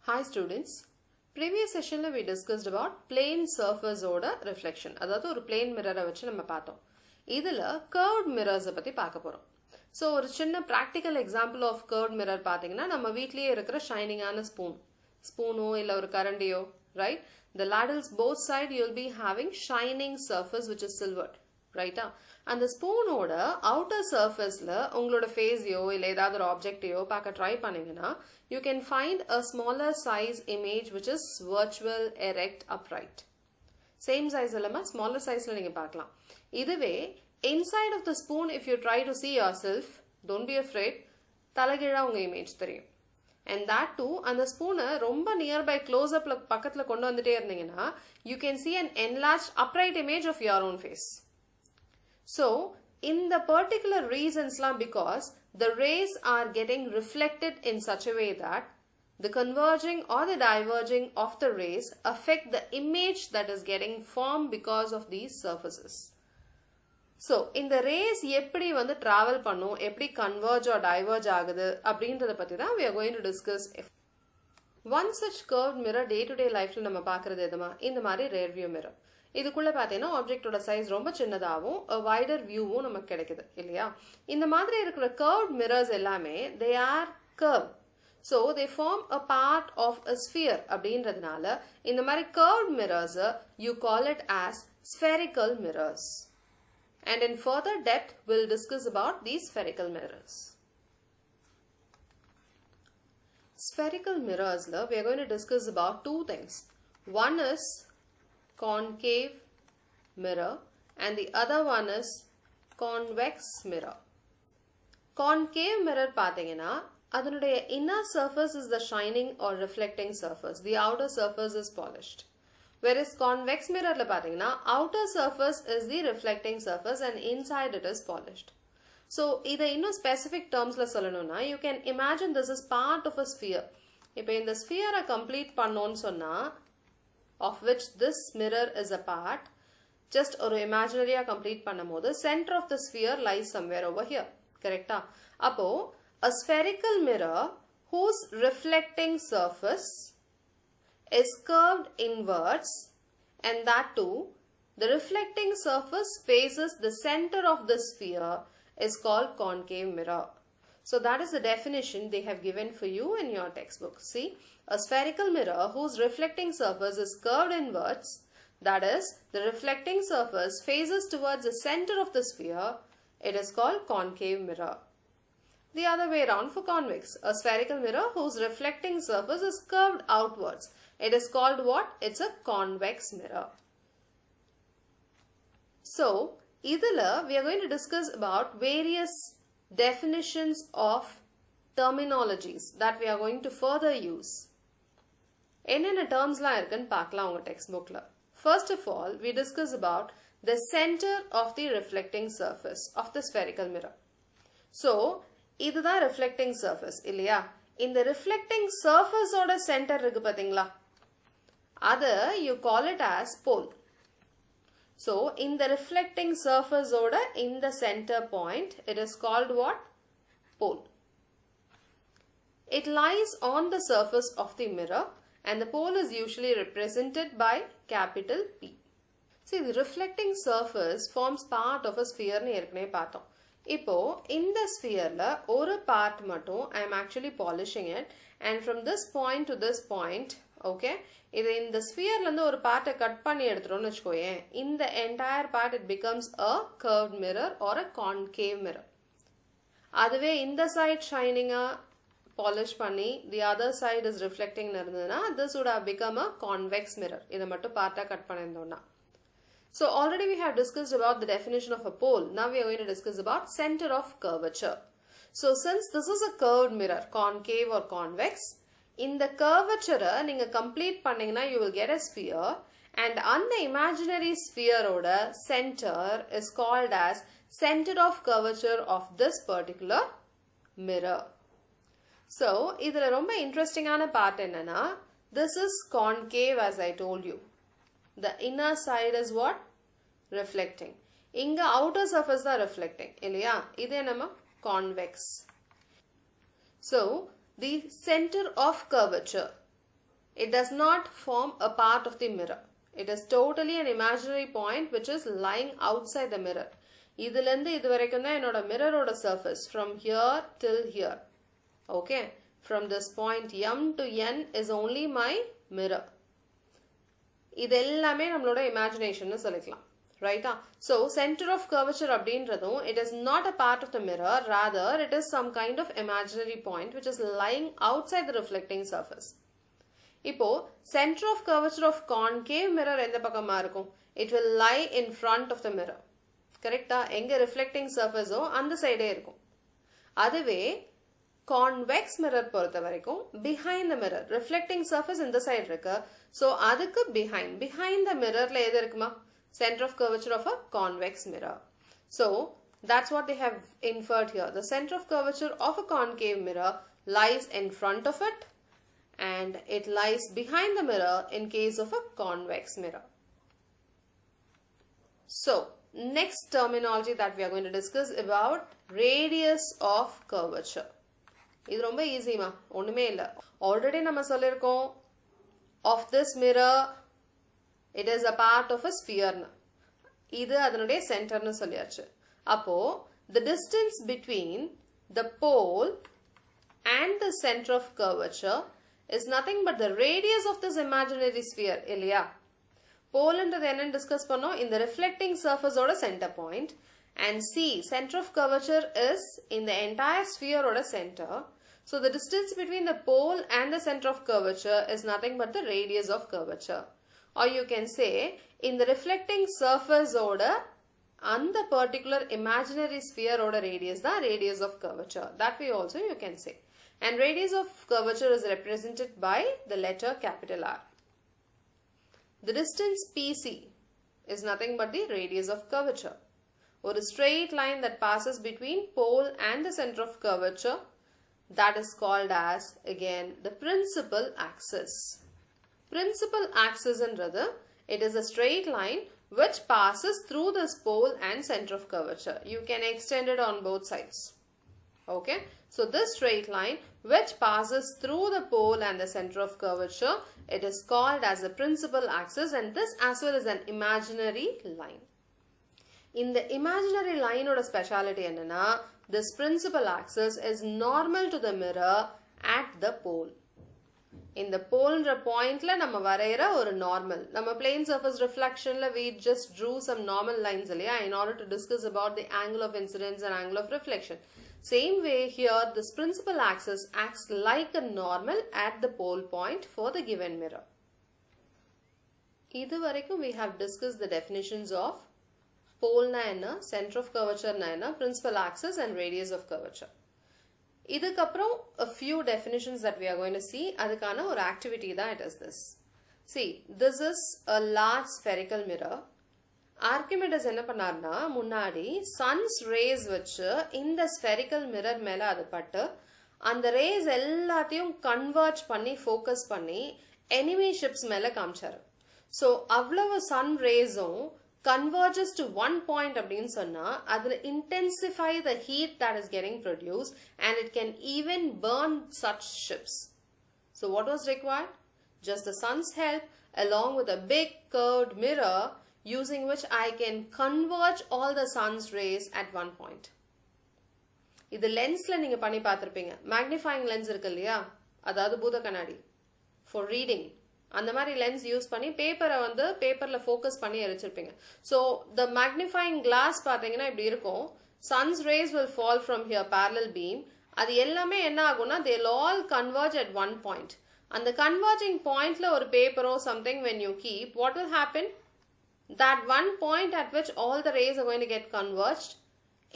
Hi students. Previous session we discussed about plane surface oda reflection. அதாவது ஒரு plane mirror வச்சு நம்ம பார்த்தோம். இதுல curved mirrors பத்தி பார்க்க போறோம். So ஒரு சின்ன practical example of curved mirror பாத்தீங்கன்னா நம்ம வீட்லயே இருக்கிற shining ஆன ஸ்பூனோ இல்ல ஒரு கரண்டியோ, right? The ladles both side you'll be having shining surface which is silvered, right? அந்த ஸ்பூனோட outer surfaceல உங்களோட ஃபேஸையோ இல்ல ஏதாவது ஒரு ஆப்ஜெக்டையோ பார்க்க ட்ரை பண்ணீங்கன்னா you can find a smaller size image which is virtual erect upright. Same size இல்லமா smaller sizeல நீங்க பார்க்கலாம். இதுவே inside of the spoon if you try to see yourself, don't be afraid, தலைகீழா உங்க இமேஜ் தெரியும். And that too, அந்த ஸ்பூனை ரொம்ப நியர்பை க்ளோஸ் அப்ல பக்கத்துல கொண்டு வந்துட்டே இருந்தீங்கன்னா you can see an enlarged upright image of your own face. So, in the particular reasons because the rays are getting reflected in such a way that the converging or the diverging of the rays affect the image that is getting formed because of these surfaces. So, in the rays எப்படி வந்து travel பண்ணும், எப்படி converge or diverge ஆகுது அப்படின்றத பத்தி தான் we are going to discuss. One such curved mirror day-to-day lifeல நம்ம பார்க்கறது எதுமா இந்த மாதிரி rear view mirror. இதுக்குள்ள பார்த்தீங்கன்னா ஆப்ஜெக்டோட சைஸ் ரொம்ப சின்னதாகவும் வைடர் வியூவும் நமக்கு கிடைக்குது இல்லையா? இந்த மாதிரி இருக்கிற curved mirrors எல்லாமே they are curved. So they form a part of a sphere அப்படின்றதுனால இந்த மாதிரி curved mirrors you call it as spherical mirrors. And in further depth we'll discuss about these spherical mirrors. Spherical mirrors we are going to discuss about two things. One is concave mirror and the other one is convex mirror. Concave mirror பாத்தீங்கன்னா அதனுடைய inner surface is the shining or reflecting surface. The outer surface is polished. Whereas convex mirror பாத்தீங்கன்னா outer surface is the reflecting surface and inside it is polished. So இதை இன்னும் specific termsல சொல்லணும்னா you can imagine this is part of a sphere. இப்போ இந்த sphere complete பண்ணோம்னு சொன்னா of which this mirror is a part, just or imaginary complete பண்ணும்போது center of the sphere lies somewhere over here, correct? அப்போ a spherical mirror whose reflecting surface is curved inwards and that too the reflecting surface faces the center of the sphere is called concave mirror. So that is the definition they have given for you in your textbook. See, a spherical mirror whose reflecting surface is curved inwards, that is, the reflecting surface faces towards the center of the sphere, it is called concave mirror. The other way around for convex, a spherical mirror whose reflecting surface is curved outwards, it is called what? It's a convex mirror. So, idhula we are going to discuss about various definitions of terminologies that we are going to further use. என்னென்ன டேர்ம்ஸ்லாம் இருக்குன்னு பார்க்கலாம் உங்க text புக்ல. First of all, we discuss about the center of the reflecting surface of the spherical mirror. So, இதுதான் reflecting surface இல்லையா? இந்த reflecting surface ஓட center இருக்கு பாத்தீங்களா? அது you call it as pole. So, in the reflecting surface oda in the center point, it is called what? Pole. It lies on the surface of the mirror and the pole is usually represented by capital P. See, the reflecting surface forms part of a sphere nu erkane paathom. Ipo, in the sphere la oru part mattum I am actually polishing it and from this point to this point, okay, இது இந்த ஸ்பியர்ல இருந்து ஒரு பார்ட்டை cut பண்ணி எடுத்துறோம்னு வெச்சுக்கோயேன், இந்த entire part it becomes a curved mirror or a concave mirror. அதுவே இந்த side shining polish பண்ணி the other side is reflecting இருந்ததுன்னா this would have become a convex mirror. இதை மட்டும் பார்ட்டா cut பண்ணிருந்தோம்னா. So already we have discussed about the definition of a pole. Now we are going to discuss about center of curvature. So since this is a curved mirror, concave or convex, in the curvature நீங்க complete பண்ணீங்கன்னா you will get a sphere and அந்த imaginary sphere ஓட center is called as center of curvature of this particular mirror. So இதுல ரொம்ப interesting ஆன part என்னன்னா this is concave as I told you. The inner side is what? Reflecting. இங்க outer surface தான் reflecting இல்லையா? இது என்னமா? Convex. So the center of curvature it does not form a part of the mirror. It is totally an imaginary point which is lying outside the mirror. இதிலிருந்து இது வரைக்கும் தான் என்னோட மிரரோட surface from here till here. Okay, from this point M to N is only my mirror. இது எல்லாமே நம்மளோட imagination னு சொல்லிக்கலாம். Right? So, center of curvature அப்படின்றதும், it is not a part of the mirror, rather it is some kind of imaginary point which is lying outside the reflecting surface. இப்போ center of curvature of concave mirror எந்த பக்கமா இருக்கும்? It will lie in front of the mirror. கரெக்டா? எங்க reflecting surface அந்த சைடே இருக்கும். அதுவே convex mirror பொறுத்த வரைக்கும் behind the mirror, reflecting surface இந்த சைடு இருக்கு. So அதுக்கு behind the mirrorல எது இருக்குமா? Center of curvature of a convex mirror. So that's what they have inferred here. The center of curvature of a concave mirror lies in front of it and it lies behind the mirror in case of a convex mirror. So next terminology that we are going to discuss about radius of curvature. இது ரொம்ப ஈஸிமா, ஒண்ணுமே இல்ல. Already நம்ம சொல்லிருக்கோம் of this mirror it is a part of a sphere. இது அதனுடைய சென்டர்னு சொல்லியாச்சு. அப்போ the distance between the pole and the center of curvature is nothing but the radius of this imaginary sphere, இல்லையா? போல்ன்றது என்னன்னு டிஸ்கஸ் பண்ணோம், இந்த reflecting surface ஓட center point, and C, center of curvature is in the entire sphere ஓட center. So the distance between the pole and the center of curvature is nothing but the radius of curvature. Or you can say, in the reflecting surface order, and the particular imaginary sphere order radius, the radius of curvature. That way also you can say. And radius of curvature is represented by the letter capital R. The distance PC is nothing but the radius of curvature. Or a straight line that passes between pole and the center of curvature, that is called as, again, the principal axis. Principal axis என்றது, it is a straight line which passes through this pole and center of curvature. You can extend it on both sides. Okay, so this straight line which passes through the pole and the center of curvature, it is called as the principal axis, and this as well is an imaginary line. In the imaginary line oda speciality என்னன்னா, this principal axis is normal to the mirror at the pole. In the pole pointல நம்ம வரையற ஒரு normal. நம்ம plane surface reflectionல we just drew some normal lines இல்லையா, in order to discuss about the angle of incidence and angle of reflection. Same way here, this principal axis acts like a normal at the pole point for the given mirror. இது வரைக்கும் we have discussed the definitions of pole na enna, center of curvature na enna, principal axis and radius of curvature. இதுக்கப்புறம் a few definitions that we are going to see. அதுக்கான ஒரு activity தான் it is this. See, this is a large spherical mirror. Archimedes என்ன பண்ணார்னா, முன்னாடி sun's rays வச்சு இந்த spherical mirror மேல அது பட்டு அந்த rays எல்லாத்தையும் converge பண்ணி focus பண்ணி enemy ships மேல காமிச்சாரு. So அவ்வளவு sun raysம் converges to one point அப்படின்னு சொன்னா, அதுல intensify the heat that is getting produced and it can even burn such ships. So what was required? Just the sun's help along with a big curved mirror using which I can converge all the sun's rays at one point. இது lensல நீங்க பண்ணி பார்த்திருப்பீங்க. magnifying lens இருக்கு இல்லையா, அதாவது பூத கண்ணாடி for reading. அந்த மாதிரி lens யூஸ் பண்ணி பேப்பரை வந்து பேப்பர்ல ஃபோக்கஸ் பண்ணி எரிச்சிருப்பீங்க. ஸோ த மேக்னிஃபைங் கிளாஸ் பார்த்தீங்கன்னா இப்படி இருக்கும். Sons race will fall from here parallel beam. அது எல்லாமே என்ன ஆகும்னா they will all converge at one point. அந்த கன்வர்ஜிங் பாயிண்ட்ல ஒரு பேப்பரோ something when you keep, what will happen? That one point at which all the rays are going to get converged,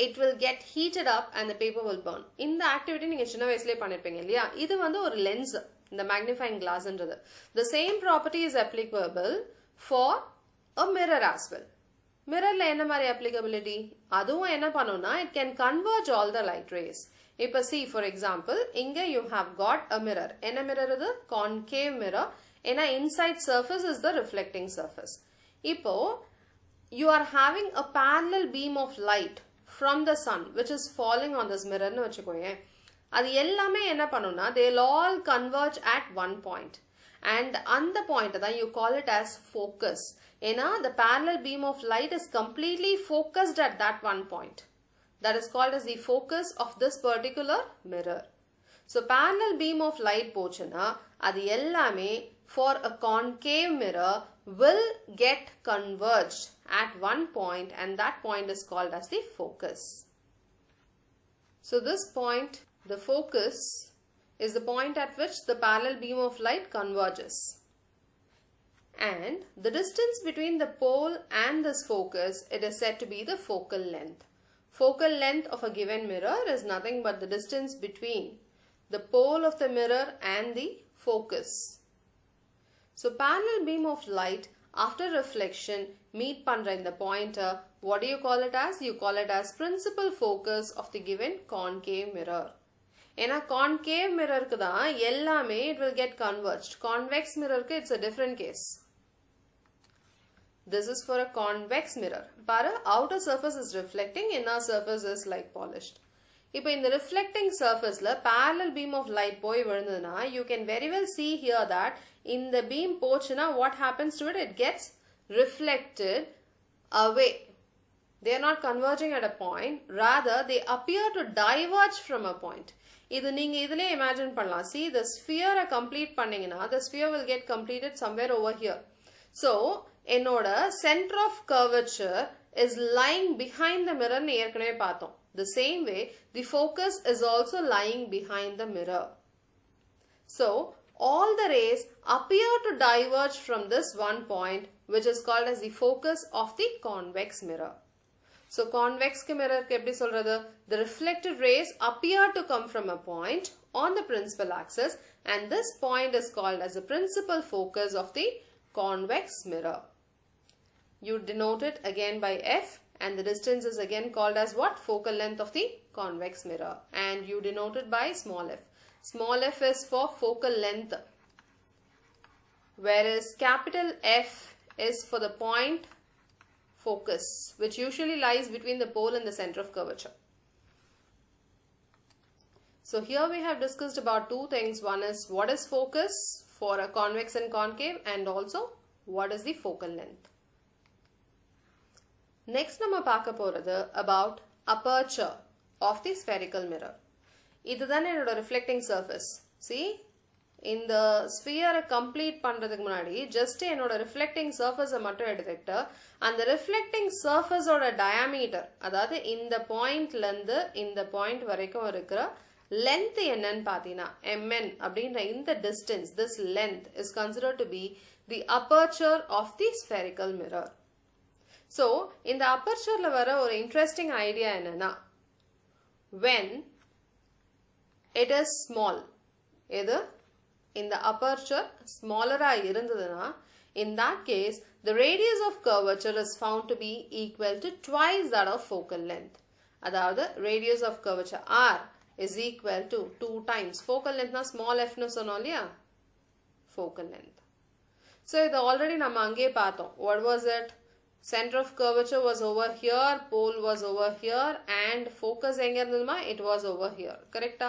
it will get heated up and the paper will burn. இந்த activity நீங்க சின்ன வயசுலயே பண்ணிருப்பீங்க இல்லையா? இது வந்து ஒரு lens, the magnifying glass என்றது. The same property is applicable for a mirror as well. Mirrorல என்ன மாதிரி applicability? அதுவும் என்ன பண்ணும்னா, it can converge all the light rays. இப்ப see for example, இங்க you have got a mirror. என்ன mirror இது? Concave mirror. ஏன்னா inside surface is the reflecting surface. இப்போ you are having a parallel beam of light from the sun which is falling on this mirror னு வச்சுக்கோங்க. அது எல்லாமே என்ன பண்ணும்னா they'll all converge at one point. And அந்த point தான் you call it as focus. ஏன்னா the parallel beam of light is completely focused at that one point. That is called as the focus of this particular mirror. So parallel beam of light போச்சுன்னா அது எல்லாமே for a concave mirror will get converged at one point, and that point is called as the focus. So this point, the focus, is the point at which the parallel beam of light converges. And the distance between the pole and this focus, it is said to be the focal length. Focal length of a given mirror is nothing but the distance between the pole of the mirror and the focus. So parallel beam of light after reflection meet பண்ற இந்த pointer, what do you call it as? You call it as principal focus of the given concave mirror. ஏன்னா concave mirrorக்கு தான் எல்லாமே it will get converged. Convex mirrorக்கு it's a different case. This is for a convex mirror. பாரு, outer surface is reflecting, inner surface is like polished. இப்போ இந்த reflecting surfaceல parallel beam of light போய் விழுந்ததுன்னா you can very well see here that இந்த beam போச்சுன்னா what happens to it? It gets reflected away. They are not converging at a point, rather they appear to diverge from a point. இது நீங்க இதிலே imagine பண்ணலாம். See, the sphere complete பண்ணீங்கன்னா the sphere will get completed somewhere over here. So என்னோட center of curvature is lying behind the mirror னு ஏற்கனவே பார்த்தோம். The same way, the focus is also lying behind the mirror. So, all the rays appear to diverge from this one point, which is called as the focus of the convex mirror. So, convex mirror ku eppadi solradhu? The reflected rays appear to come from a point on the principal axis, and this point is called as the principal focus of the convex mirror. You denote it again by F. And the distance is again called as what? Focal length of the convex mirror. And you denote it by small f. Small f is for focal length. Whereas capital F is for the point focus, which usually lies between the pole and the center of curvature. So here we have discussed about two things. One is what is focus for a convex and concave, and also what is the focal length. Next நம்ம பார்க்க போறது about aperture of the spherical mirror. இதுதான் என்னோட reflecting surface. See, இந்த sphere complete பண்றதுக்கு முன்னாடி just என்னோட reflecting surface மட்டும் எடுத்துக்கிட்டு அந்த reflecting surface ஓட diameter, அதாவது இந்த pointல இருந்து இந்த point வரைக்கும் இருக்கிற length என்னன்னு பார்த்தீங்கன்னா mn அப்படின்ற இந்த distance, this length is considered to be the aperture of the spherical mirror. So, in the aperture la vara or interesting idea enna, when it is small, either in the aperture smaller irundadana, in that case the radius of curvature is found to be equal to twice that of focal length. Adavadhu radius of curvature r is equal to 2 times focal length na small f nu sonnom illaya, focal length. So, idu already nama ange paathom. What was it? Center of curvature was over here, pole was over here, and focus enga irundhuma, it was over here. Correct?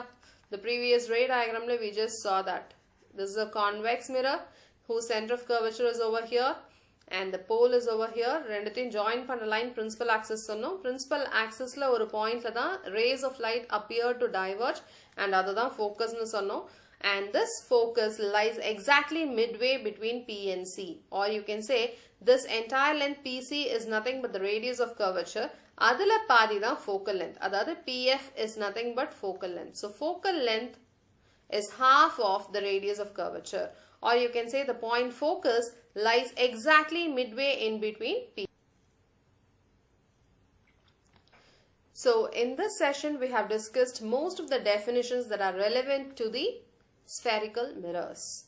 The previous ray diagram we just saw that. This is a convex mirror whose center of curvature is over here and the pole is over here. Renduthayum join panna line principal axis sonnom. Principal axis la oru point la dhaan rays of light appear to diverge, and adha dhaan focus nu sonnom. And this focus lies exactly midway between P and C, or you can say this entire length PC is nothing but the radius of curvature. Adula paadi da focal length. Adada PF is nothing but focal length. So focal length is half of the radius of curvature, or you can say the point focus lies exactly midway in between P. So in this session we have discussed most of the definitions that are relevant to the spherical mirrors.